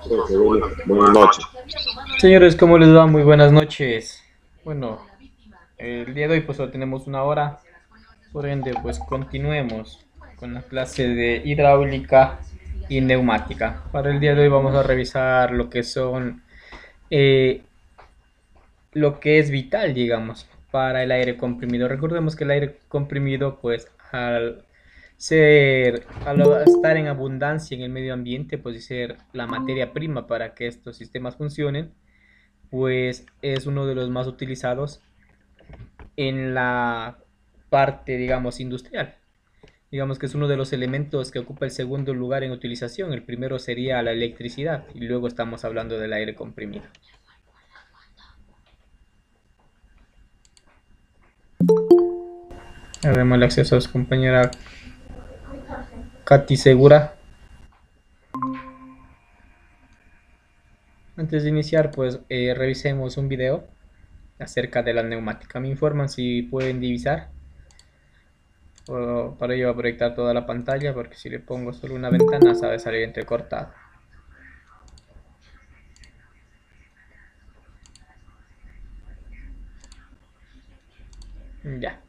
Buenas noches. Señores, ¿cómo les va? Muy buenas noches. Bueno, el día de hoy pues solo tenemos una hora, por ende pues continuemos con la clase de hidráulica y neumática. Para el día de hoy vamos a revisar eh, lo que es vital, digamos, para el aire comprimido. Recordemos que el aire comprimido pues al estar en abundancia en el medio ambiente, pues ser la materia prima para que estos sistemas funcionen, pues es uno de los más utilizados en la parte, digamos, industrial. Digamos que es uno de los elementos que ocupa el segundo lugar en utilización. El primero sería la electricidad y luego estamos hablando del aire comprimido. Haremos el acceso a su compañera Katy Segura. Antes de iniciar, pues revisemos un video acerca de la neumática. Me informan si pueden divisar. Para ello voy a proyectar toda la pantalla porque si le pongo solo una ventana sabe salir entrecortado. Ya.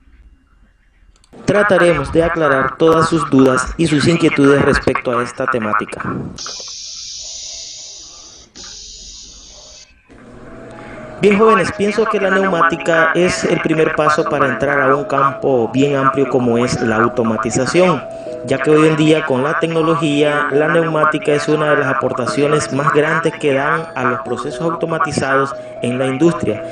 Trataremos de aclarar todas sus dudas y sus inquietudes respecto a esta temática. Bien jóvenes, pienso que la neumática es el primer paso para entrar a un campo bien amplio como es la automatización, ya que hoy en día con la tecnología la neumática es una de las aportaciones más grandes que dan a los procesos automatizados en la industria,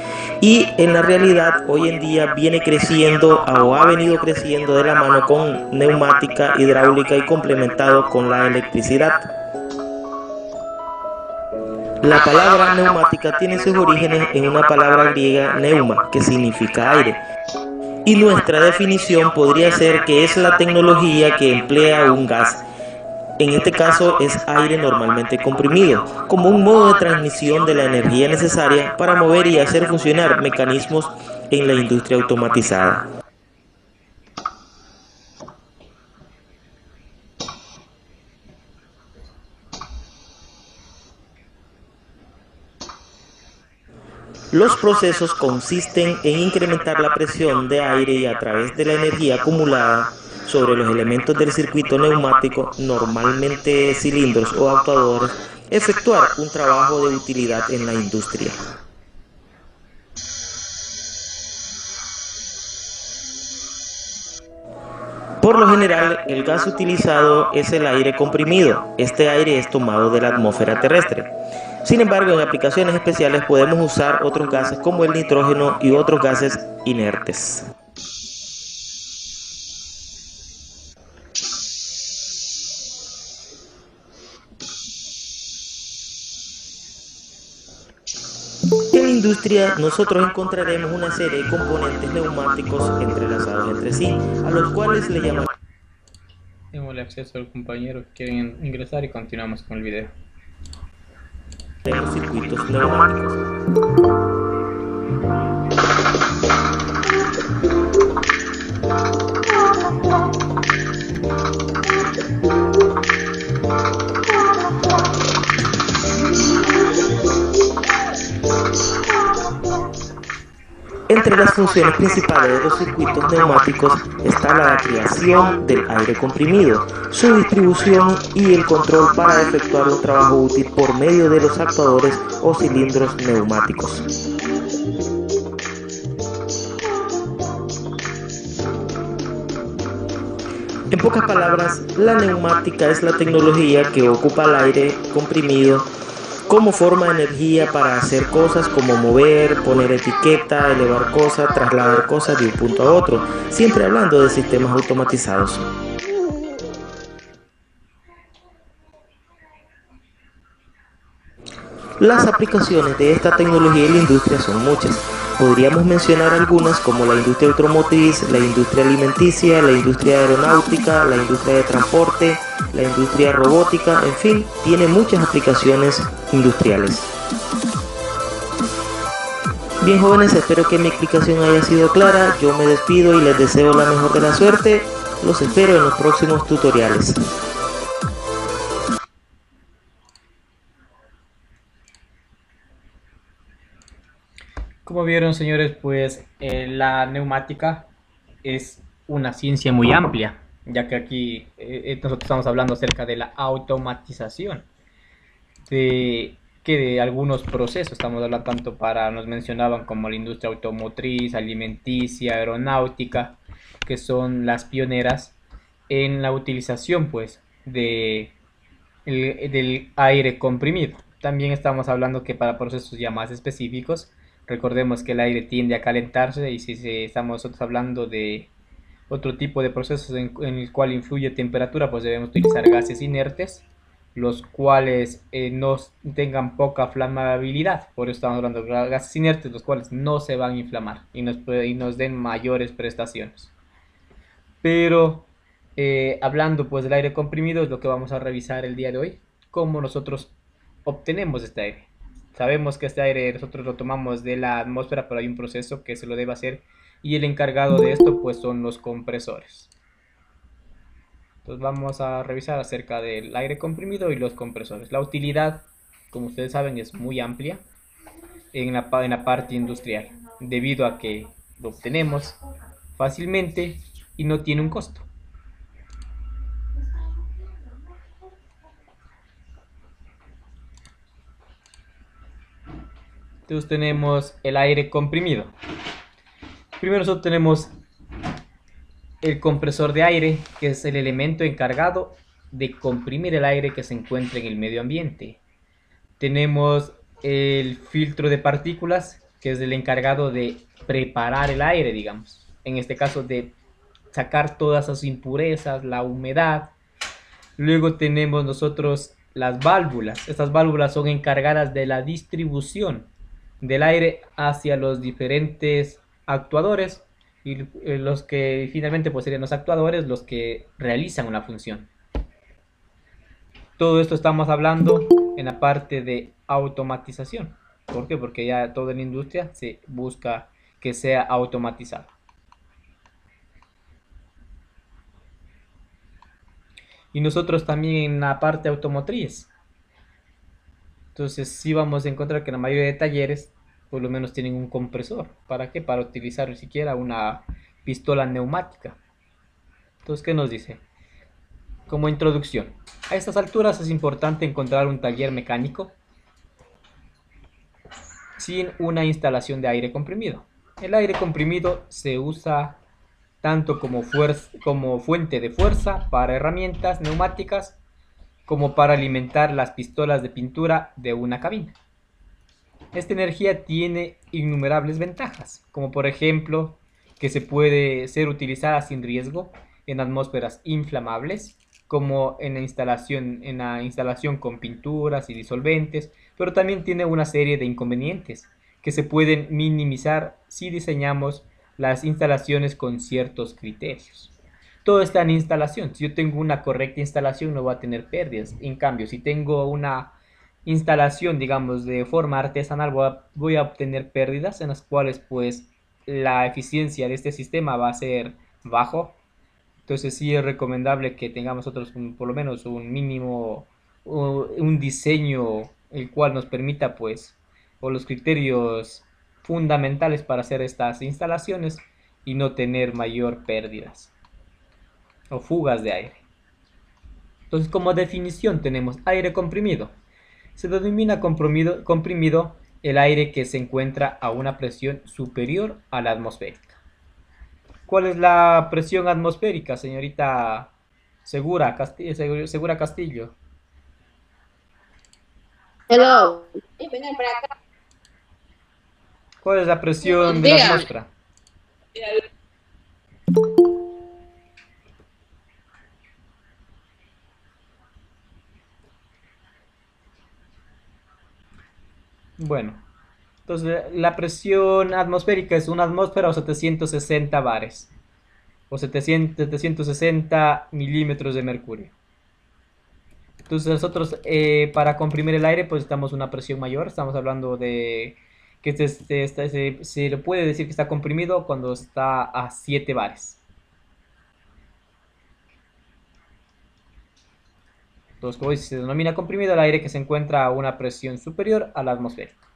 y en la realidad hoy en día viene creciendo o ha venido creciendo de la mano con neumática, hidráulica y complementado con la electricidad. La palabra neumática tiene sus orígenes en una palabra griega neuma, que significa aire, y nuestra definición podría ser que es la tecnología que emplea un gas, en este caso es aire normalmente comprimido, como un modo de transmisión de la energía necesaria para mover y hacer funcionar mecanismos en la industria automatizada. Los procesos consisten en incrementar la presión de aire y a través de la energía acumulada sobre los elementos del circuito neumático, normalmente cilindros o actuadores, efectuar un trabajo de utilidad en la industria. Por lo general, el gas utilizado es el aire comprimido. Este aire es tomado de la atmósfera terrestre. Sin embargo, en aplicaciones especiales podemos usar otros gases como el nitrógeno y otros gases inertes. En la industria nosotros encontraremos una serie de componentes neumáticos entrelazados entre sí, a los cuales le llamamos Démosle acceso al compañero que quieren ingresar y continuamos con el video. circuitos neumáticos. Entre las funciones principales de los circuitos neumáticos está la creación del aire comprimido, su distribución y el control para efectuar un trabajo útil por medio de los actuadores o cilindros neumáticos. En pocas palabras, la neumática es la tecnología que ocupa el aire comprimido como forma de energía para hacer cosas como mover, poner etiqueta, elevar cosas, trasladar cosas de un punto a otro, siempre hablando de sistemas automatizados. Las aplicaciones de esta tecnología en la industria son muchas. Podríamos mencionar algunas como la industria automotriz, la industria alimenticia, la industria aeronáutica, la industria de transporte, la industria robótica, en fin, tiene muchas aplicaciones industriales. Bien jóvenes, espero que mi explicación haya sido clara. Yo me despido y les deseo la mejor de la suerte. Los espero en los próximos tutoriales. Como vieron, señores, pues la neumática es una ciencia muy amplia, ya que aquí nosotros estamos hablando acerca de la automatización de algunos procesos. Estamos hablando tanto para, nos mencionaban como la industria automotriz, alimenticia, aeronáutica, que son las pioneras en la utilización, pues, del aire comprimido. También estamos hablando que para procesos ya más específicos, recordemos que el aire tiende a calentarse y si estamos nosotros hablando de otro tipo de procesos en el cual influye temperatura, pues debemos utilizar gases inertes, los cuales no tengan poca flamabilidad. Por eso estamos hablando de gases inertes, los cuales no se van a inflamar y nos den mayores prestaciones. Pero hablando pues del aire comprimido es lo que vamos a revisar el día de hoy, cómo nosotros obtenemos este aire. Sabemos que este aire nosotros lo tomamos de la atmósfera, pero hay un proceso que se lo debe hacer y el encargado de esto pues son los compresores. Entonces vamos a revisar acerca del aire comprimido y los compresores. La utilidad, como ustedes saben, es muy amplia en la parte industrial, debido a que lo obtenemos fácilmente y no tiene un costo. Entonces tenemos el aire comprimido. Primero nosotros tenemos el compresor de aire, que es el elemento encargado de comprimir el aire que se encuentra en el medio ambiente. Tenemos el filtro de partículas, que es el encargado de preparar el aire, digamos. En este caso de sacar todas esas impurezas, la humedad. Luego tenemos nosotros las válvulas. Estas válvulas son encargadas de la distribución del aire hacia los diferentes actuadores y los que finalmente pues serían los actuadores los que realizan una función. Todo esto estamos hablando en la parte de automatización. ¿Por qué? Porque ya toda la industria se busca que sea automatizada. Y nosotros también en la parte automotriz. Entonces sí vamos a encontrar que la mayoría de talleres por lo menos tienen un compresor. ¿Para qué? Para utilizar siquiera una pistola neumática. Entonces, ¿qué nos dice? Como introducción, a estas alturas es importante encontrar un taller mecánico sin una instalación de aire comprimido. El aire comprimido se usa tanto como fuente de fuerza para herramientas neumáticas como para alimentar las pistolas de pintura de una cabina. Esta energía tiene innumerables ventajas, como por ejemplo que se puede ser utilizada sin riesgo en atmósferas inflamables, como en la instalación con pinturas y disolventes, pero también tiene una serie de inconvenientes que se pueden minimizar si diseñamos las instalaciones con ciertos criterios. Todo está en instalación. Si yo tengo una correcta instalación no voy a tener pérdidas. En cambio, si tengo una instalación, digamos, de forma artesanal, voy a obtener pérdidas en las cuales pues la eficiencia de este sistema va a ser bajo. Entonces sí es recomendable que tengamos nosotros por lo menos un mínimo, un diseño el cual nos permita pues, o los criterios fundamentales para hacer estas instalaciones y no tener mayor pérdidas o fugas de aire. Entonces como definición tenemos aire comprimido. Se denomina comprimido el aire que se encuentra a una presión superior a la atmosférica. ¿Cuál es la presión atmosférica, señorita Segura Castillo? Hello. ¿Cuál es la presión de la atmósfera? Bueno, entonces la presión atmosférica es una atmósfera o 760 bares o 760 milímetros de mercurio. Entonces nosotros para comprimir el aire pues estamos a una presión mayor, estamos hablando de que se le puede decir que está comprimido cuando está a 7 bares. Entonces como dice, se denomina comprimido el aire que se encuentra a una presión superior a la atmosférica.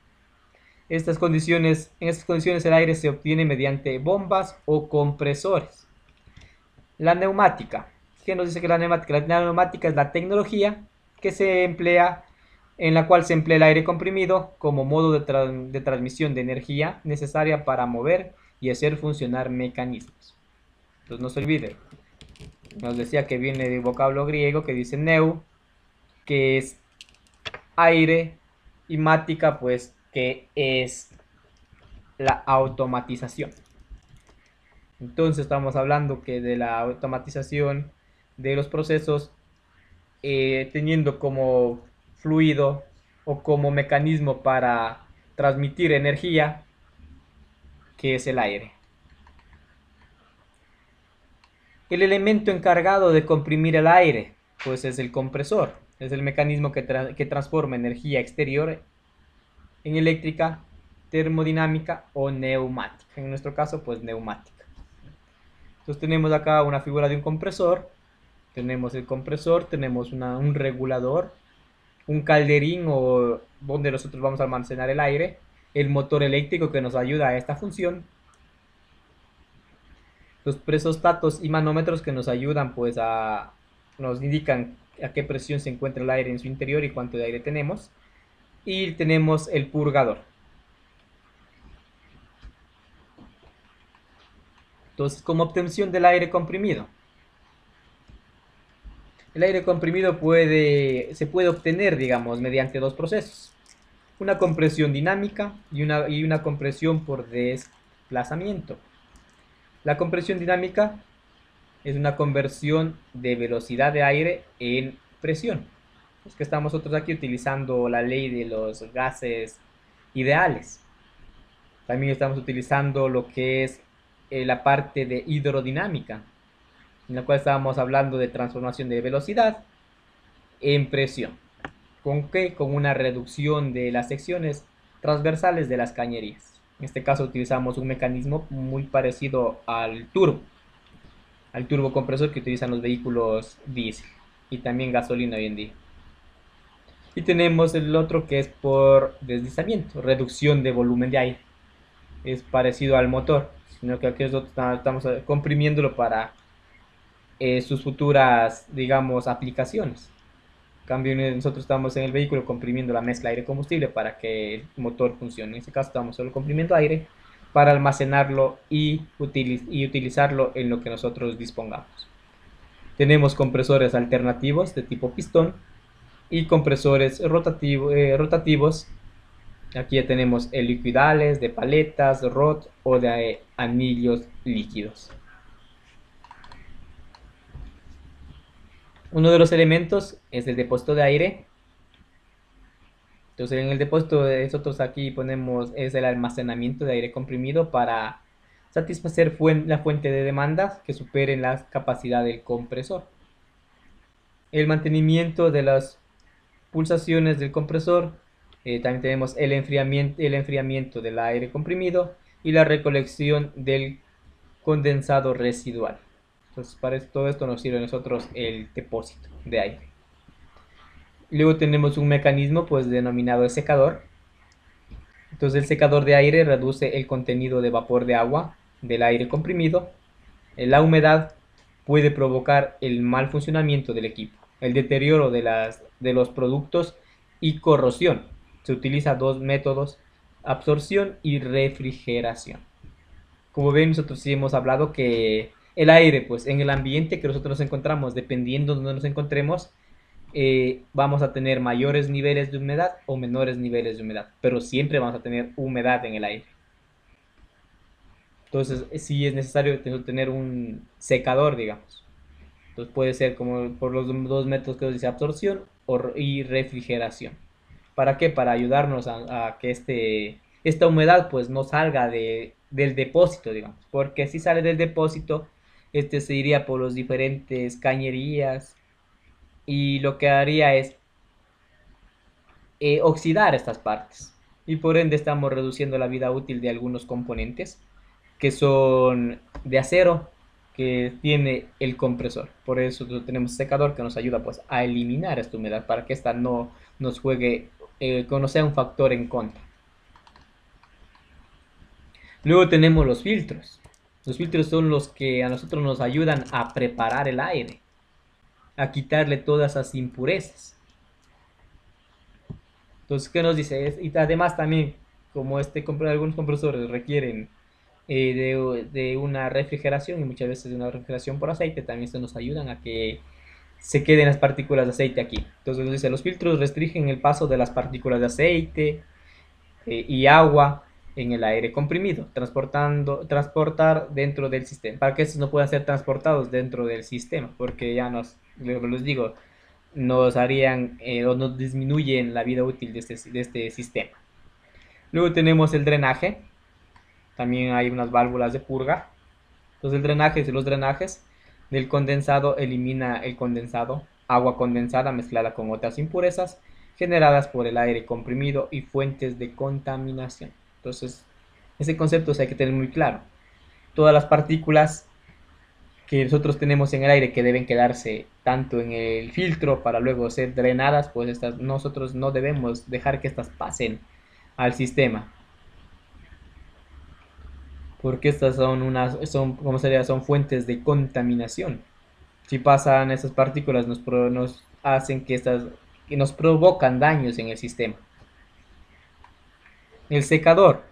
En estas condiciones el aire se obtiene mediante bombas o compresores. La neumática. ¿Qué nos dice que la neumática? La neumática es la tecnología que se emplea, en la cual se emplea el aire comprimido como modo de transmisión de energía necesaria para mover y hacer funcionar mecanismos. Entonces no se olvide, nos decía que viene del vocablo griego que dice neu, que es aire, y mática, pues que es la automatización. Entonces estamos hablando que de la automatización de los procesos, teniendo como fluido o como mecanismo para transmitir energía, que es el aire. El elemento encargado de comprimir el aire, pues es el compresor. Es el mecanismo que transforma energía exterior en eléctrica, termodinámica o neumática. En nuestro caso, pues neumática. Entonces tenemos acá una figura de un compresor. Tenemos el compresor, tenemos un regulador, un calderín o donde nosotros vamos a almacenar el aire, el motor eléctrico que nos ayuda a esta función, los presostatos y manómetros que nos ayudan, pues nos indican a qué presión se encuentra el aire en su interior y cuánto de aire tenemos, y tenemos el purgador. Entonces, como obtención del aire comprimido, el aire comprimido se puede obtener, digamos, mediante dos procesos: una compresión dinámica y una compresión por desplazamiento. La compresión dinámica es una conversión de velocidad de aire en presión. Es que estamos nosotros aquí utilizando la ley de los gases ideales. También estamos utilizando lo que es la parte de hidrodinámica, en la cual estábamos hablando de transformación de velocidad en presión. ¿Con qué? Con una reducción de las secciones transversales de las cañerías. En este caso utilizamos un mecanismo muy parecido al turbocompresor que utilizan los vehículos diésel y también gasolina hoy en día. Y tenemos el otro que es por deslizamiento, reducción de volumen de aire. Es parecido al motor, sino que aquí estamos comprimiéndolo para sus futuras, digamos, aplicaciones. En cambio, nosotros estamos en el vehículo comprimiendo la mezcla aire-combustible para que el motor funcione. En este caso estamos solo comprimiendo aire para almacenarlo y utilizarlo en lo que nosotros dispongamos. Tenemos compresores alternativos de tipo pistón y compresores rotativos. Aquí ya tenemos helicoidales, de paletas, rod o de anillos líquidos. Uno de los elementos es el depósito de aire. Entonces en el depósito nosotros aquí ponemos es el almacenamiento de aire comprimido para satisfacer la fuente de demandas que superen la capacidad del compresor. El mantenimiento de las pulsaciones del compresor. También tenemos el enfriamiento del aire comprimido y la recolección del condensado residual. Entonces para todo esto nos sirve a nosotros el depósito de aire. Luego tenemos un mecanismo pues denominado el secador. Entonces el secador de aire reduce el contenido de vapor de agua del aire comprimido. La humedad puede provocar el mal funcionamiento del equipo, el deterioro de los productos y corrosión. Se utilizan dos métodos: absorción y refrigeración. Como ven, nosotros sí hemos hablado que el aire, pues en el ambiente que nosotros nos encontramos, dependiendo de donde nos encontremos, vamos a tener mayores niveles de humedad o menores niveles de humedad, pero siempre vamos a tener humedad en el aire. Entonces sí es necesario tener un secador, digamos. Entonces puede ser como por los dos métodos que os dice: absorción y refrigeración. ¿Para qué? Para ayudarnos a que esta humedad pues no salga del depósito, digamos. Porque si sale del depósito, se iría por las diferentes cañerías y lo que haría es oxidar estas partes. Y por ende estamos reduciendo la vida útil de algunos componentes que son de acero que tiene el compresor. Por eso tenemos secador que nos ayuda pues a eliminar esta humedad para que esta no nos juegue, no sea un factor en contra. Luego tenemos los filtros. Los filtros son los que a nosotros nos ayudan a preparar el aire, a quitarle todas esas impurezas. Entonces, ¿qué nos dice? Y además también, como algunos compresores requieren de una refrigeración y muchas veces de una refrigeración por aceite, también esto nos ayudan a que se queden las partículas de aceite aquí. Entonces nos dice, los filtros restringen el paso de las partículas de aceite y agua en el aire comprimido, transportar dentro del sistema, para que estos no puedan ser transportados dentro del sistema, porque ya les digo, nos harían o nos disminuyen la vida útil de este sistema. Luego tenemos el drenaje, también hay unas válvulas de purga. Entonces los drenajes del condensado elimina el condensado, agua condensada mezclada con otras impurezas generadas por el aire comprimido y fuentes de contaminación. Entonces, ese concepto hay que tener muy claro. Todas las partículas que nosotros tenemos en el aire que deben quedarse tanto en el filtro para luego ser drenadas, pues nosotros no debemos dejar que estas pasen al sistema, porque estas son fuentes de contaminación. Si pasan esas partículas nos hacen que nos provocan daños en el sistema. El secador.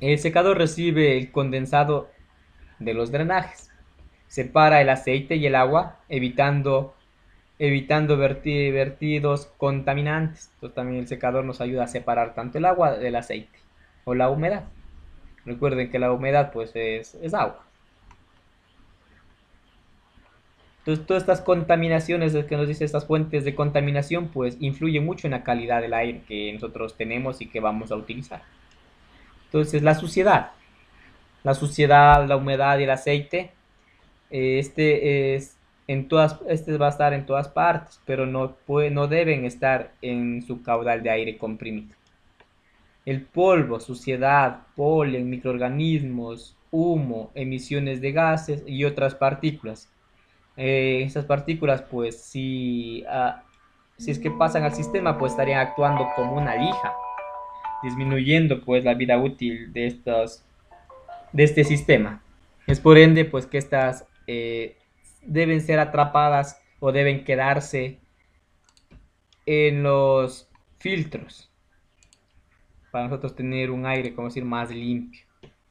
El secador recibe el condensado de los drenajes. Separa el aceite y el agua, evitando vertidos contaminantes. Entonces también el secador nos ayuda a separar tanto el agua del aceite o la humedad. Recuerden que la humedad pues es agua. Entonces todas estas contaminaciones que nos dice estas fuentes de contaminación pues influyen mucho en la calidad del aire que nosotros tenemos y que vamos a utilizar. Entonces la suciedad, la humedad y el aceite, este va a estar en todas partes, pero no deben estar en su caudal de aire comprimido. El polvo, suciedad, polen, microorganismos, humo, emisiones de gases y otras partículas. Esas partículas, pues, si es que pasan al sistema, pues estarían actuando como una lija, disminuyendo, pues, la vida útil de este sistema. Es por ende, pues, que estas deben ser atrapadas o deben quedarse en los filtros para nosotros tener un aire, como decir, más limpio.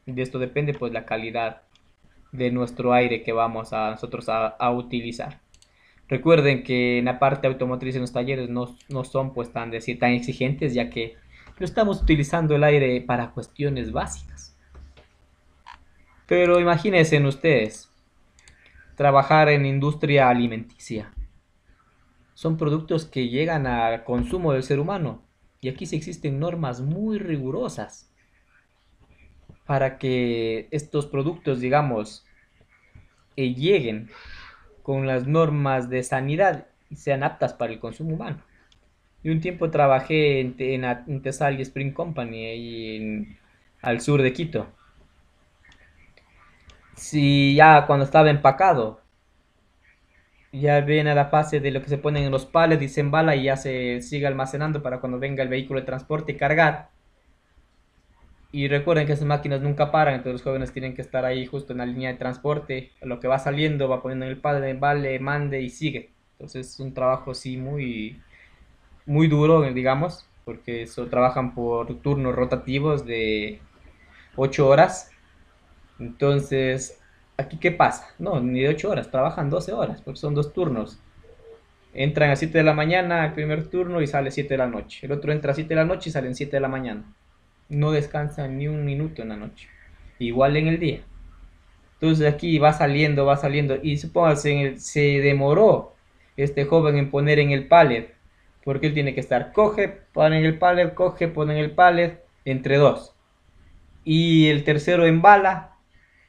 De esto depende, pues, la calidad de nuestro aire que vamos a nosotros a utilizar. Recuerden que en la parte automotriz en los talleres no son pues tan exigentes, ya que lo estamos utilizando el aire para cuestiones básicas. Pero imagínense ustedes trabajar en industria alimenticia. Son productos que llegan al consumo del ser humano y aquí sí existen normas muy rigurosas para que estos productos, digamos, lleguen con las normas de sanidad y sean aptas para el consumo humano. Y un tiempo trabajé en Tesal y Spring Company, ahí al sur de Quito. Si ya cuando estaba empacado, ya viene a la fase de lo que se ponen en los palets y se embala y ya se sigue almacenando para cuando venga el vehículo de transporte y cargar. Y recuerden que esas máquinas nunca paran, entonces los jóvenes tienen que estar ahí justo en la línea de transporte. Lo que va saliendo va poniendo en el palet, embale, mande y sigue. Entonces es un trabajo así muy duro, digamos, porque trabajan por turnos rotativos de 8 horas. Entonces, ¿aquí qué pasa? No, ni de 8 horas, trabajan 12 horas, porque son dos turnos. Entran a 7 de la mañana el primer turno y sale 7 de la noche. El otro entra a 7 de la noche y salen 7 de la mañana. No descansan ni un minuto en la noche. Igual en el día. Entonces aquí va saliendo. Y supóngase, se demoró este joven en poner en el pallet. Porque él tiene que estar, pone en el pallet, pone en el pallet, entre dos. Y el tercero embala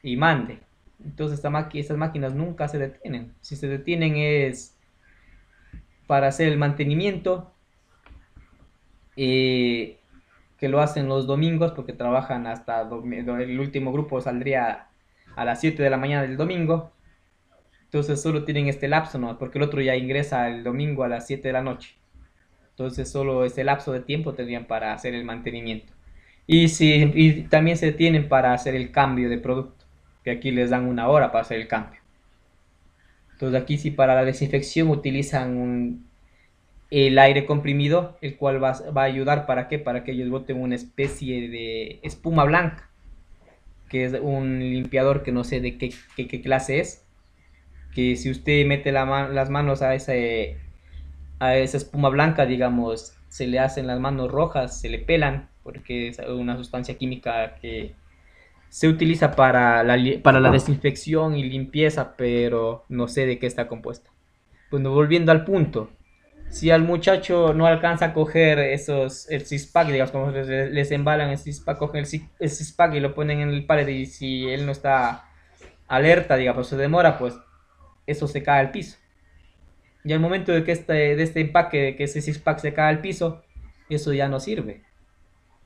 y mande. Entonces estas máquinas nunca se detienen. Si se detienen es para hacer el mantenimiento. Que lo hacen los domingos porque trabajan hasta el último grupo saldría a las 7 de la mañana del domingo. Entonces solo tienen este lapso, ¿no? Porque el otro ya ingresa el domingo a las 7 de la noche. Entonces solo ese lapso de tiempo tendrían para hacer el mantenimiento. Y, si, y también se detienen para hacer el cambio de producto, que aquí les dan una hora para hacer el cambio. Entonces aquí sí para la desinfección utilizan el aire comprimido, el cual va a ayudar para qué, para que ellos boten una especie de espuma blanca, que es un limpiador que no sé de qué clase es, que si usted mete las manos a esa espuma blanca, digamos, se le hacen las manos rojas, se le pelan, porque es una sustancia química que se utiliza para la desinfección y limpieza, pero no sé de qué está compuesta. Bueno, volviendo al punto, si al muchacho no alcanza a coger el six-pack, digamos, como les embalan el six-pack, cogen el six-pack y lo ponen en el pared, y si él no está alerta, digamos, se demora, pues eso se cae al piso. Y al momento de este empaque, de que ese six-pack se cae al piso, eso ya no sirve.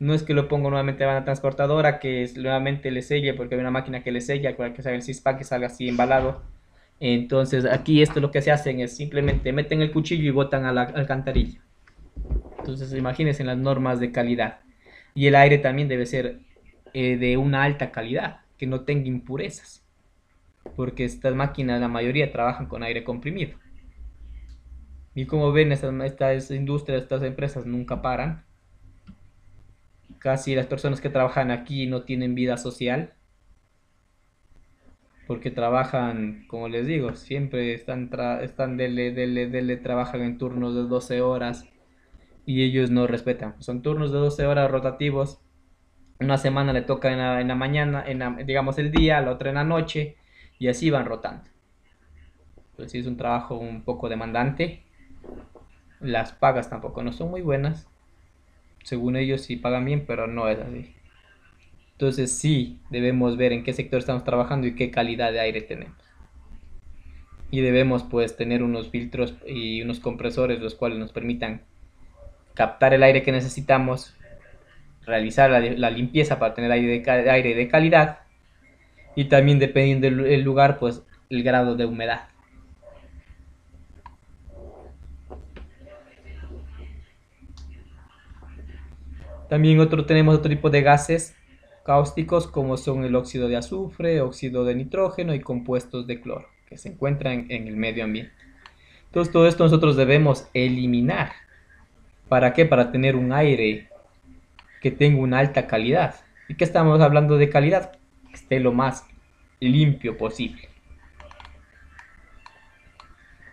No es que lo pongo nuevamente a la transportadora, que nuevamente le selle, porque hay una máquina que le sella para que salga el six-pack y salga así embalado. Entonces aquí esto lo que se hacen es simplemente meten el cuchillo y botan a la alcantarilla. Entonces imagínense las normas de calidad. Y el aire también debe ser de una alta calidad, que no tenga impurezas, porque estas máquinas, la mayoría trabajan con aire comprimido. Y como ven, estas industrias, estas empresas nunca paran. Casi las personas que trabajan aquí no tienen vida social, porque trabajan, como les digo, siempre están trabajan en turnos de 12 horas y ellos no respetan. Son turnos de 12 horas rotativos. Una semana le toca en la mañana, digamos el día, la otra en la noche, y así van rotando. Pues sí, es un trabajo un poco demandante. Las pagas tampoco no son muy buenas. Según ellos sí pagan bien, pero no es así. Entonces sí debemos ver en qué sector estamos trabajando y qué calidad de aire tenemos. Y debemos pues tener unos filtros y unos compresores los cuales nos permitan captar el aire que necesitamos, realizar la limpieza para tener aire de calidad, y también dependiendo del lugar pues el grado de humedad. También tenemos otro tipo de gases cáusticos como son el óxido de azufre, óxido de nitrógeno y compuestos de cloro que se encuentran en el medio ambiente. Entonces todo esto nosotros debemos eliminar. ¿Para qué? Para tener un aire que tenga una alta calidad. ¿Y qué estamos hablando de calidad? Que esté lo más limpio posible.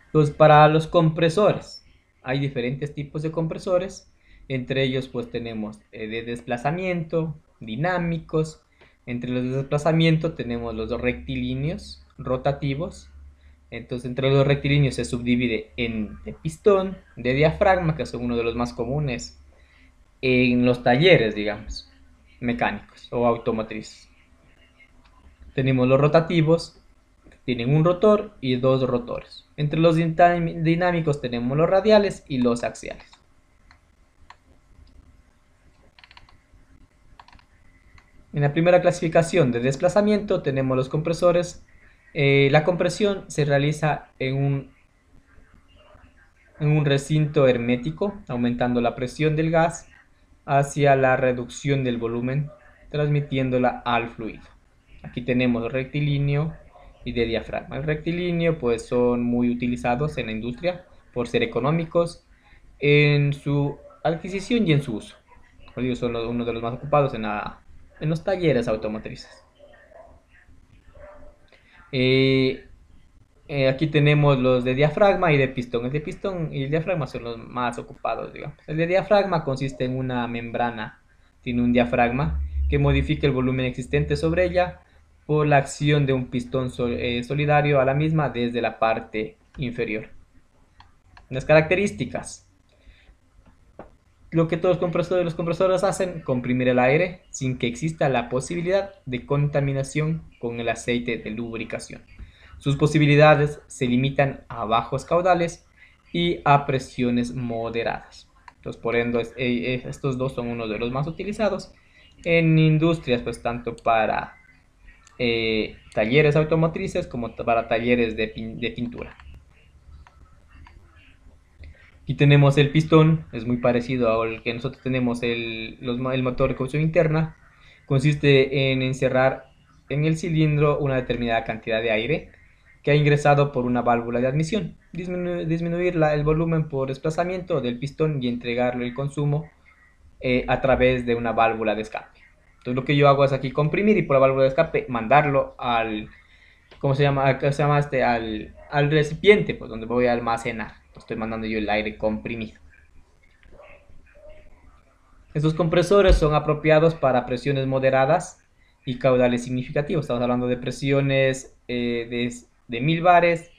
Entonces para los compresores hay diferentes tipos de compresores. Entre ellos pues tenemos de desplazamiento, dinámicos. Entre los de desplazamiento tenemos los rectilíneos, rotativos. Entonces entre los rectilíneos se subdivide en de pistón, de diafragma, que son uno de los más comunes en los talleres, digamos, mecánicos o automotrices. Tenemos los rotativos, que tienen un rotor y dos rotores. Entre los dinámicos tenemos los radiales y los axiales. En la primera clasificación de desplazamiento tenemos los compresores. La compresión se realiza en un recinto hermético, aumentando la presión del gas hacia la reducción del volumen, transmitiéndola al fluido. Aquí tenemos rectilíneo y de diafragma. El rectilíneo pues son muy utilizados en la industria por ser económicos en su adquisición y en su uso. Ellos son uno de los más ocupados en los talleres automotrices. Aquí tenemos los de diafragma y de pistón. El de pistón y el diafragma son los más ocupados, digamos. El de diafragma consiste en una membrana, tiene un diafragma que modifica el volumen existente sobre ella por la acción de un pistón solidario a la misma desde la parte inferior. Las características. Lo que todos los compresores hacen, comprimir el aire sin que exista la posibilidad de contaminación con el aceite de lubricación. Sus posibilidades se limitan a bajos caudales y a presiones moderadas. Entonces, por ende, estos dos son uno de los más utilizados en industrias, pues tanto para talleres automotrices como para talleres de pintura. Y tenemos el pistón, es muy parecido al que nosotros tenemos el motor de combustión interna. Consiste en encerrar en el cilindro una determinada cantidad de aire que ha ingresado por una válvula de admisión, disminuir el volumen por desplazamiento del pistón y entregarle el consumo a través de una válvula de escape. Entonces lo que yo hago es aquí comprimir y por la válvula de escape mandarlo al, ¿cómo se llama? Al recipiente, pues donde voy a almacenar. Estoy mandando yo el aire comprimido. Estos compresores son apropiados para presiones moderadas y caudales significativos. Estamos hablando de presiones de 1000 bares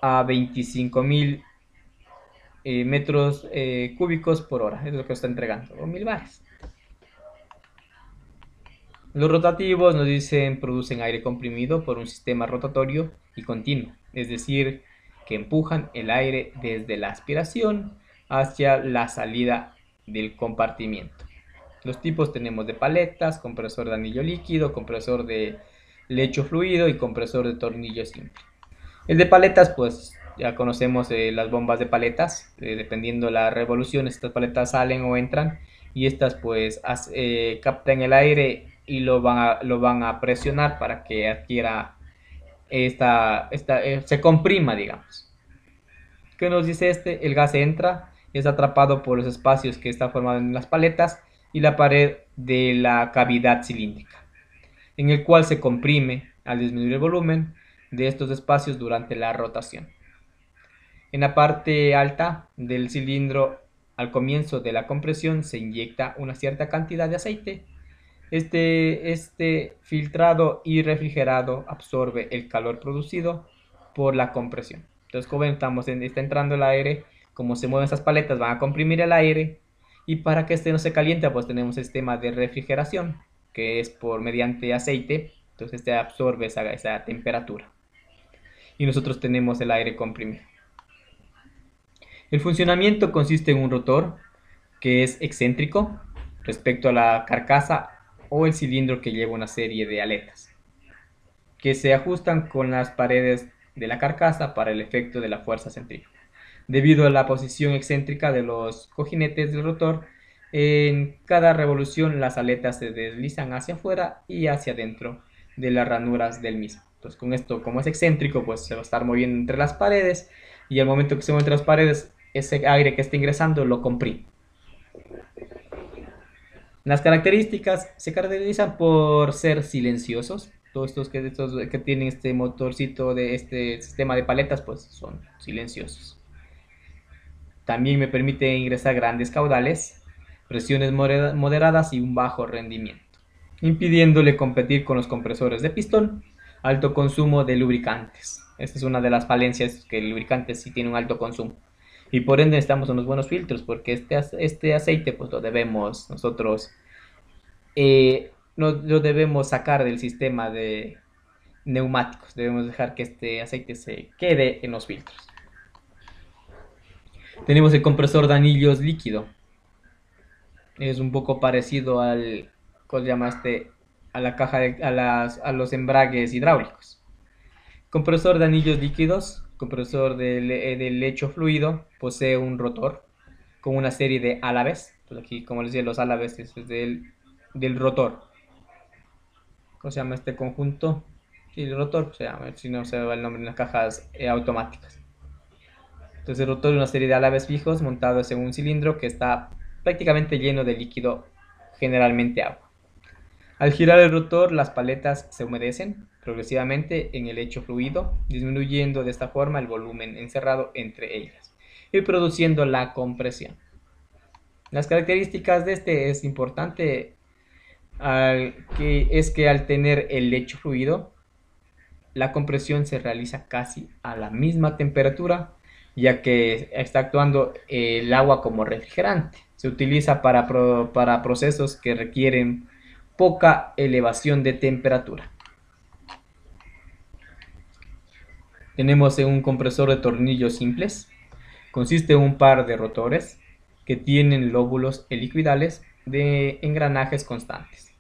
a 25.000 metros cúbicos por hora. Es lo que está entregando, o 1000 bares. Los rotativos nos dicen producen aire comprimido por un sistema rotatorio y continuo, es decir, que empujan el aire desde la aspiración hacia la salida del compartimiento. Los tipos tenemos de paletas, compresor de anillo líquido, compresor de lecho fluido y compresor de tornillo simple. El de paletas, pues ya conocemos las bombas de paletas, dependiendo la revolución, estas paletas salen o entran y estas pues captan el aire y lo van a presionar para que adquiera se comprima, digamos. ¿Qué nos dice este? El gas entra, es atrapado por los espacios que está formado en las paletas y la pared de la cavidad cilíndrica, en el cual se comprime al disminuir el volumen de estos espacios durante la rotación. En la parte alta del cilindro, al comienzo de la compresión, se inyecta una cierta cantidad de aceite. Este filtrado y refrigerado absorbe el calor producido por la compresión. Entonces, como está entrando el aire, como se mueven esas paletas, van a comprimir el aire. Y para que este no se caliente, pues tenemos el sistema de refrigeración, que es mediante aceite. Entonces, este absorbe esa temperatura. Y nosotros tenemos el aire comprimido. El funcionamiento consiste en un rotor que es excéntrico respecto a la carcasa o el cilindro que lleva una serie de aletas que se ajustan con las paredes de la carcasa para el efecto de la fuerza centrífuga. Debido a la posición excéntrica de los cojinetes del rotor, en cada revolución las aletas se deslizan hacia afuera y hacia adentro de las ranuras del mismo. Entonces con esto, como es excéntrico, pues se va a estar moviendo entre las paredes y al momento que se mueve entre las paredes, ese aire que está ingresando lo comprime. Las características se caracterizan por ser silenciosos. Todos estos que tienen este motorcito de este sistema de paletas, pues son silenciosos. También me permite ingresar grandes caudales, presiones moderadas y un bajo rendimiento, impidiéndole competir con los compresores de pistón. Alto consumo de lubricantes. Esta es una de las falencias, que el lubricante sí tiene un alto consumo. Y por ende necesitamos unos buenos filtros, porque este aceite pues lo debemos nosotros, lo debemos sacar del sistema de neumáticos. Debemos dejar que este aceite se quede en los filtros. Tenemos el compresor de anillos líquido. Es un poco parecido al, ¿cómo se llama a la caja a los embragues hidráulicos. Compresor de anillos líquidos, compresor de lecho fluido, posee un rotor con una serie de álabes. Pues aquí, como les decía, los álabes es del rotor. ¿Cómo se llama este conjunto? Sí, el rotor se llama, si no se va el nombre en las cajas automáticas. Entonces el rotor es una serie de álabes fijos montados en un cilindro que está prácticamente lleno de líquido, generalmente agua. Al girar el rotor, las paletas se humedecen progresivamente en el lecho fluido, disminuyendo de esta forma el volumen encerrado entre ellas y produciendo la compresión. Las características de este es importante, que al tener el lecho fluido, la compresión se realiza casi a la misma temperatura, ya que está actuando el agua como refrigerante. Se utiliza para procesos que requieren poca elevación de temperatura. Tenemos un compresor de tornillos simples. Consiste en un par de rotores que tienen lóbulos helicoidales de engranajes constantes.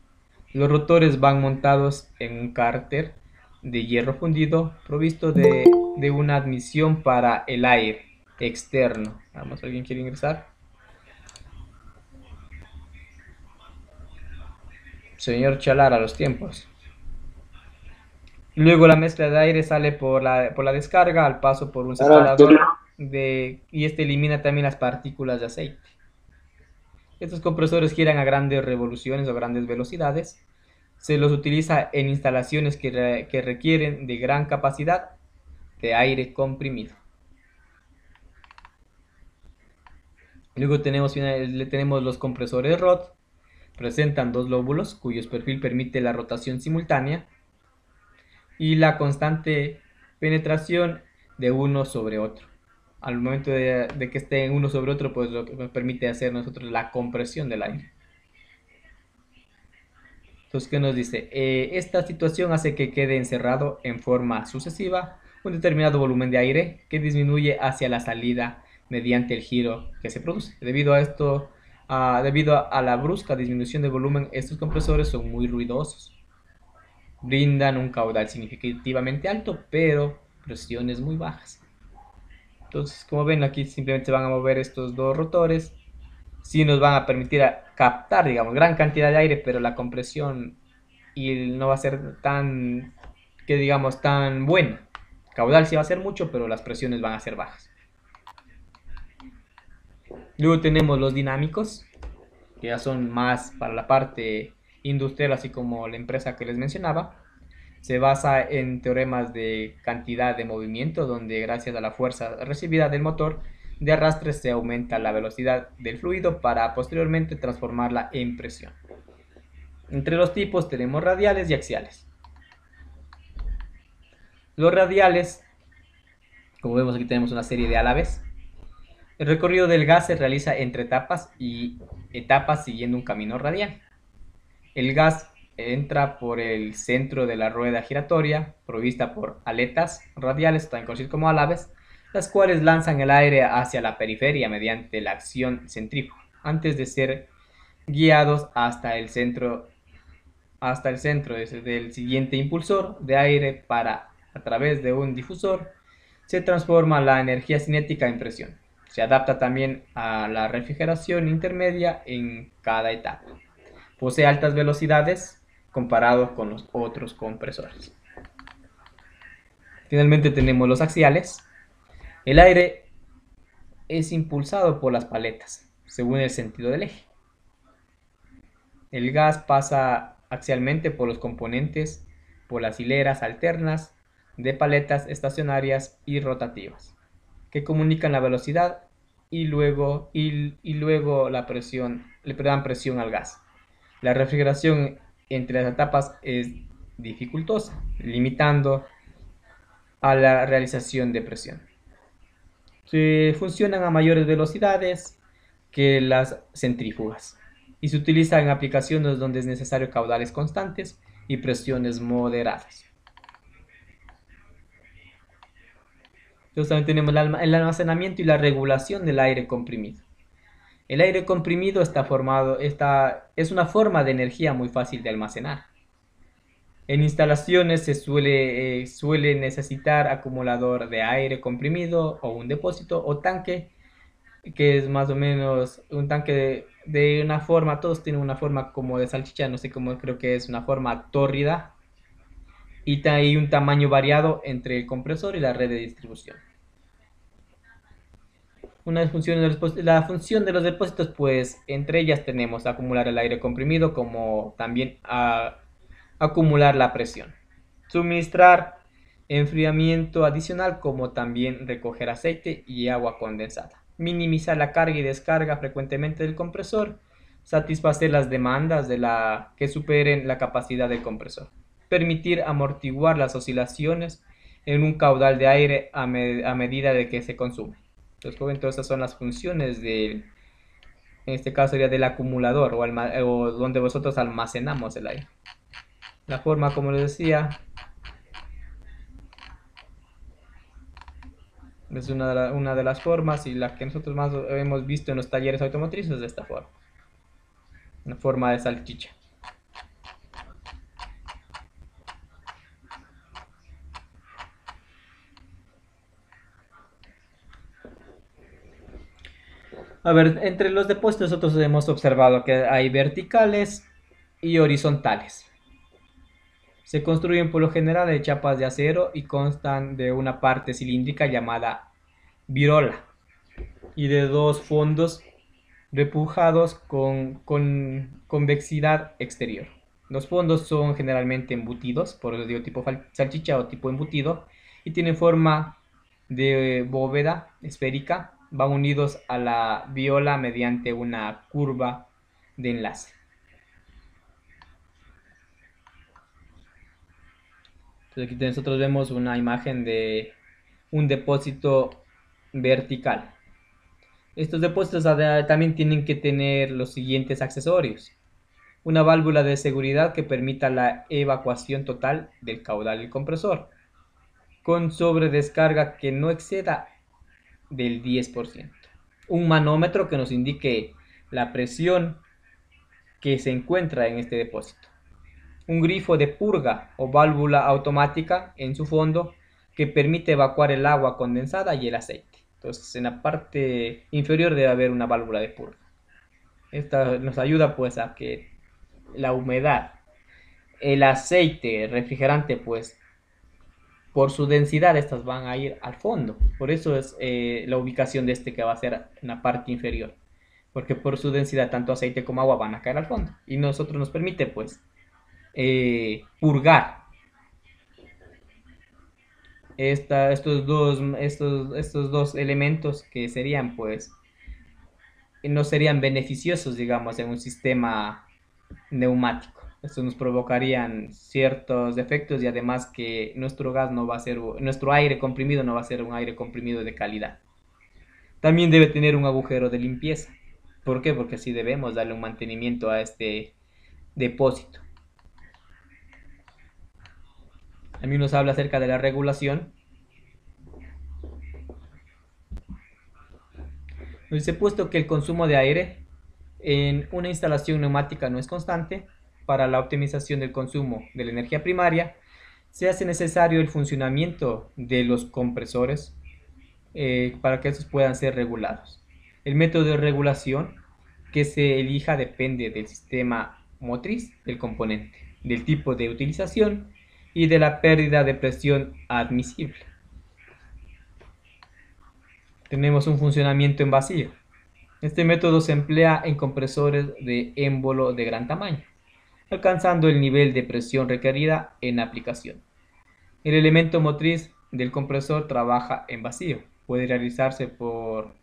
Los rotores van montados en un cárter de hierro fundido provisto de una admisión para el aire. externo. Vamos, ¿alguien quiere ingresar? Señor Chalar, a los tiempos. Luego la mezcla de aire sale por la descarga al paso por un separador y este elimina también las partículas de aceite. Estos compresores giran a grandes revoluciones o grandes velocidades. Se los utiliza en instalaciones que requieren de gran capacidad de aire comprimido. Luego tenemos los compresores ROD. Presentan dos lóbulos cuyos perfil permite la rotación simultánea y la constante penetración de uno sobre otro. Al momento de que esté uno sobre otro, pues lo que nos permite hacer nosotros la compresión del aire. Entonces, ¿qué nos dice? Esta situación hace que quede encerrado en forma sucesiva un determinado volumen de aire que disminuye hacia la salida mediante el giro que se produce. Debido a esto, debido a la brusca disminución de volumen, estos compresores son muy ruidosos. Brindan un caudal significativamente alto, pero presiones muy bajas. Entonces, como ven, aquí simplemente se van a mover estos dos rotores. Sí nos van a permitir captar, digamos, gran cantidad de aire, pero la compresión y no va a ser tan, que digamos, tan buena. Caudal sí va a ser mucho, pero las presiones van a ser bajas. Luego tenemos los dinámicos, que ya son más para la parte industrial, así como la empresa que les mencionaba. Se basa en teoremas de cantidad de movimiento, donde gracias a la fuerza recibida del motor de arrastre se aumenta la velocidad del fluido para posteriormente transformarla en presión. Entre los tipos tenemos radiales y axiales. Los radiales, como vemos aquí tenemos una serie de alaves. El recorrido del gas se realiza entre etapas y etapas siguiendo un camino radial. El gas entra por el centro de la rueda giratoria, provista por aletas radiales, también conocidas como alaves, las cuales lanzan el aire hacia la periferia mediante la acción centrífuga, antes de ser guiados hasta el centro del siguiente impulsor de aire para, a través de un difusor, se transforma la energía cinética en presión. Se adapta también a la refrigeración intermedia en cada etapa. Posee altas velocidades comparado con los otros compresores. Finalmente tenemos los axiales. El aire es impulsado por las paletas, según el sentido del eje. El gas pasa axialmente por los componentes, por las hileras alternas de paletas estacionarias y rotativas, que comunican la velocidad y luego la presión, le dan presión al gas. La refrigeración entre las etapas es dificultosa, limitando a la realización de presión. Funcionan a mayores velocidades que las centrífugas y se utilizan en aplicaciones donde es necesario caudales constantes y presiones moderadas. Entonces también tenemos el almacenamiento y la regulación del aire comprimido. El aire comprimido es una forma de energía muy fácil de almacenar. En instalaciones suele necesitar acumulador de aire comprimido o un depósito o tanque, que es más o menos un tanque de una forma, todos tienen una forma como de salchicha, no sé cómo, creo que es una forma tórrida, y hay un tamaño variado entre el compresor y la red de distribución. La función de los depósitos, pues entre ellas tenemos acumular el aire comprimido, como también acumular la presión, suministrar enfriamiento adicional, como también recoger aceite y agua condensada, minimizar la carga y descarga frecuentemente del compresor, satisfacer las demandas que superen la capacidad del compresor, permitir amortiguar las oscilaciones en un caudal de aire a medida de que se consume. Entonces, joven, todas esas son las funciones en este caso sería del acumulador o donde vosotros almacenamos el aire. La forma, como les decía, es una de las formas y la que nosotros más hemos visto en los talleres automotrices de esta forma. Una forma de salchicha. A ver, entre los depósitos nosotros hemos observado que hay verticales y horizontales. Se construyen por lo general de chapas de acero y constan de una parte cilíndrica llamada virola y de dos fondos repujados con convexidad exterior. Los fondos son generalmente embutidos, por eso digo tipo salchicha o tipo embutido, y tienen forma de bóveda esférica. Van unidos a la viola mediante una curva de enlace. Entonces aquí nosotros vemos una imagen de un depósito vertical. Estos depósitos también tienen que tener los siguientes accesorios: una válvula de seguridad que permita la evacuación total del caudal del compresor, con sobredescarga que no exceda del 10%. Un manómetro que nos indique la presión que se encuentra en este depósito. Un grifo de purga o válvula automática en su fondo que permite evacuar el agua condensada y el aceite. Entonces, en la parte inferior debe haber una válvula de purga. Esta nos ayuda pues a que la humedad, el aceite, el refrigerante, pues por su densidad estas van a ir al fondo. Por eso es la ubicación de este que va a ser en la parte inferior. Porque por su densidad tanto aceite como agua van a caer al fondo. Y nosotros nos permite pues purgar estos dos elementos que serían pues no serían beneficiosos, digamos, en un sistema neumático. Esto nos provocarían ciertos defectos y además que nuestro gas no va a ser, nuestro aire comprimido no va a ser un aire comprimido de calidad. También debe tener un agujero de limpieza. ¿Por qué? Porque así debemos darle un mantenimiento a este depósito. También nos habla acerca de la regulación. Nos dice, puesto que el consumo de aire en una instalación neumática no es constante, para la optimización del consumo de la energía primaria, se hace necesario el funcionamiento de los compresores para que estos puedan ser regulados. El método de regulación que se elija depende del sistema motriz del componente, del tipo de utilización y de la pérdida de presión admisible. Tenemos un funcionamiento en vacío. Este método se emplea en compresores de émbolo de gran tamaño, alcanzando el nivel de presión requerida en aplicación. El elemento motriz del compresor trabaja en vacío. Puede realizarse por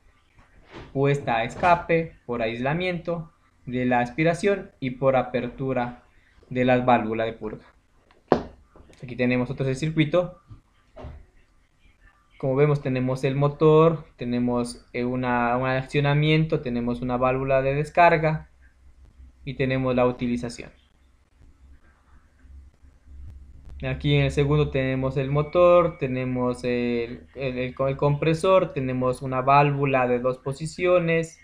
puesta a escape, por aislamiento de la aspiración y por apertura de la válvula de purga. Aquí tenemos otro circuito. Como vemos, tenemos el motor, tenemos un accionamiento, tenemos una válvula de descarga y tenemos la utilización. Aquí en el segundo tenemos el motor, tenemos el compresor, tenemos una válvula de dos posiciones,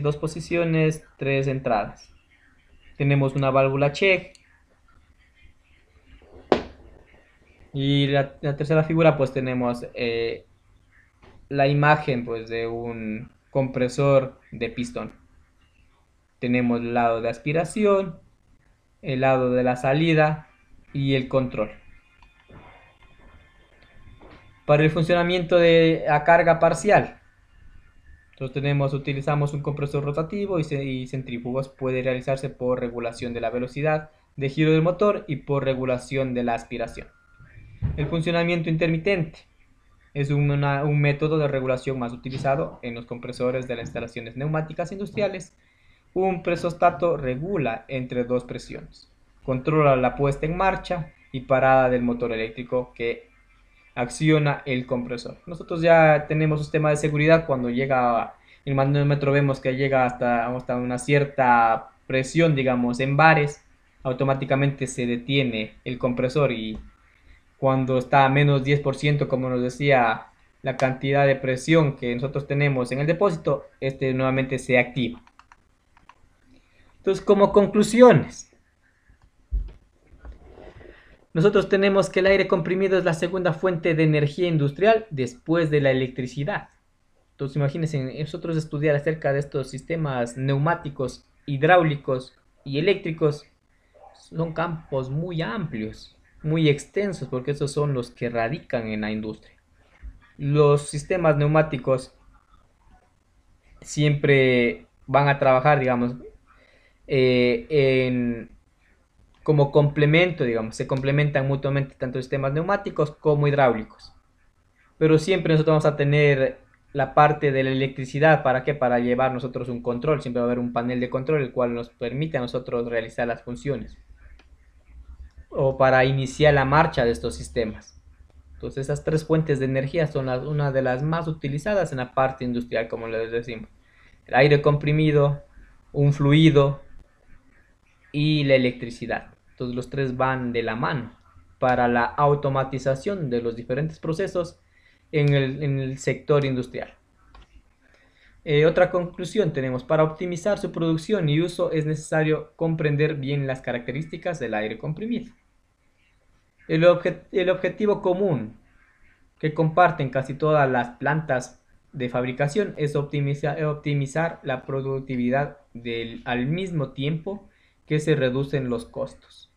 dos posiciones, tres entradas. Tenemos una válvula check. Y la tercera figura pues tenemos la imagen pues de un compresor de pistón. Tenemos el lado de aspiración, el lado de la salida y el control. Para el funcionamiento de la carga parcial, entonces utilizamos un compresor rotativo y centrífugos. Puede realizarse por regulación de la velocidad de giro del motor y por regulación de la aspiración. El funcionamiento intermitente es un método de regulación más utilizado en los compresores de las instalaciones neumáticas industriales. Un presostato regula entre dos presiones, controla la puesta en marcha y parada del motor eléctrico que acciona el compresor. Nosotros ya tenemos un sistema de seguridad. Cuando llega el manómetro vemos que llega hasta una cierta presión, digamos en bares, automáticamente se detiene el compresor y cuando está a menos 10%, como nos decía la cantidad de presión que nosotros tenemos en el depósito, este nuevamente se activa. Entonces, como conclusiones, nosotros tenemos que el aire comprimido es la segunda fuente de energía industrial después de la electricidad. Entonces imagínense, nosotros estudiar acerca de estos sistemas neumáticos, hidráulicos y eléctricos, son campos muy amplios, muy extensos, porque esos son los que radican en la industria. Los sistemas neumáticos siempre van a trabajar, digamos, en, como complemento, digamos, se complementan mutuamente tanto sistemas neumáticos como hidráulicos. Pero siempre nosotros vamos a tener la parte de la electricidad, ¿para qué? Para llevar nosotros un control, siempre va a haber un panel de control el cual nos permite a nosotros realizar las funciones o para iniciar la marcha de estos sistemas. Entonces esas tres fuentes de energía son una de las más utilizadas en la parte industrial, como les decimos. El aire comprimido, un fluido y la electricidad. Entonces los tres van de la mano para la automatización de los diferentes procesos en el sector industrial. Otra conclusión tenemos: para optimizar su producción y uso es necesario comprender bien las características del aire comprimido. El objetivo común que comparten casi todas las plantas de fabricación es optimizar la productividad al mismo tiempo que se reducen los costos.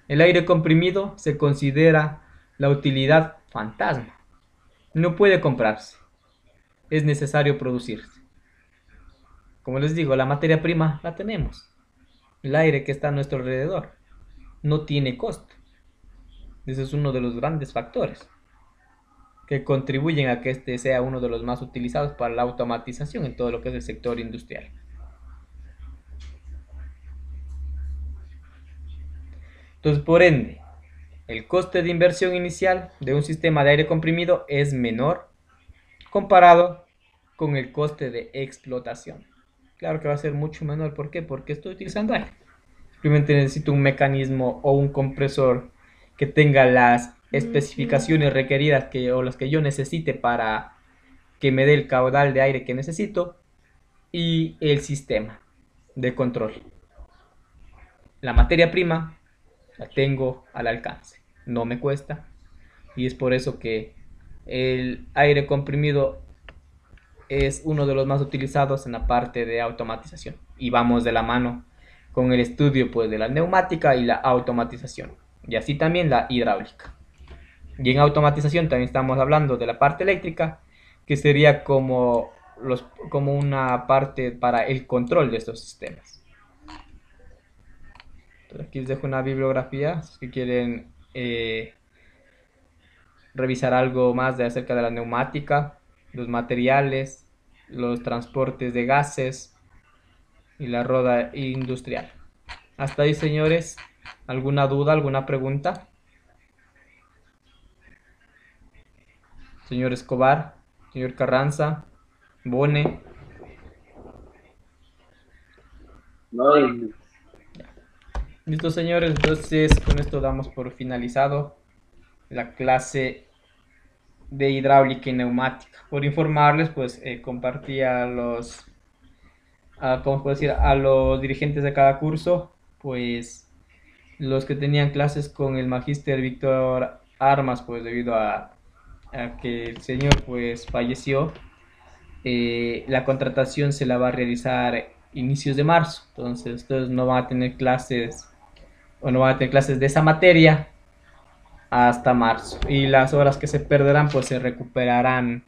El aire comprimido se considera la utilidad fantasma. No puede comprarse, es necesario producirse. Como les digo, la materia prima la tenemos. El aire que está a nuestro alrededor no tiene costo. Ese es uno de los grandes factores que contribuyen a que este sea uno de los más utilizados para la automatización en todo lo que es el sector industrial. Entonces, por ende, el coste de inversión inicial de un sistema de aire comprimido es menor comparado con el coste de explotación. Claro que va a ser mucho menor. ¿Por qué? Porque estoy utilizando aire. Simplemente necesito un mecanismo o un compresor que tenga las especificaciones requeridas o las que yo necesite para que me dé el caudal de aire que necesito, y el sistema de control. La materia prima la tengo al alcance, no me cuesta, y es por eso que el aire comprimido es uno de los más utilizados en la parte de automatización, y vamos de la mano con el estudio pues de la neumática y la automatización, y así también la hidráulica. Y en automatización también estamos hablando de la parte eléctrica, que sería como una parte para el control de estos sistemas. Entonces aquí les dejo una bibliografía si quieren revisar algo más acerca de la neumática, los materiales, los transportes de gases y la rueda industrial. Hasta ahí, señores. ¿Alguna duda, alguna pregunta? Señor Escobar, señor Carranza, Bone. No, Listo, señores. Entonces, con esto damos por finalizado la clase de hidráulica y neumática. Por informarles, pues compartí a los, ¿cómo puedo decir? A los dirigentes de cada curso, pues los que tenían clases con el magíster Víctor Armas, pues debido a que el señor pues falleció, la contratación se la va a realizar inicios de marzo. Entonces ustedes no van a tener clases o no van a tener clases de esa materia hasta marzo, y las horas que se perderán pues se recuperarán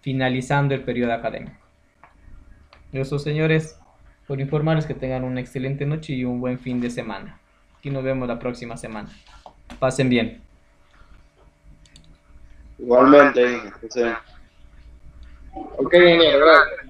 finalizando el periodo académico. Eso, señores, por informarles que tengan una excelente noche y un buen fin de semana. Aquí nos vemos la próxima semana. Pasen bien. igualmente, José. Ok, ingeniero, gracias.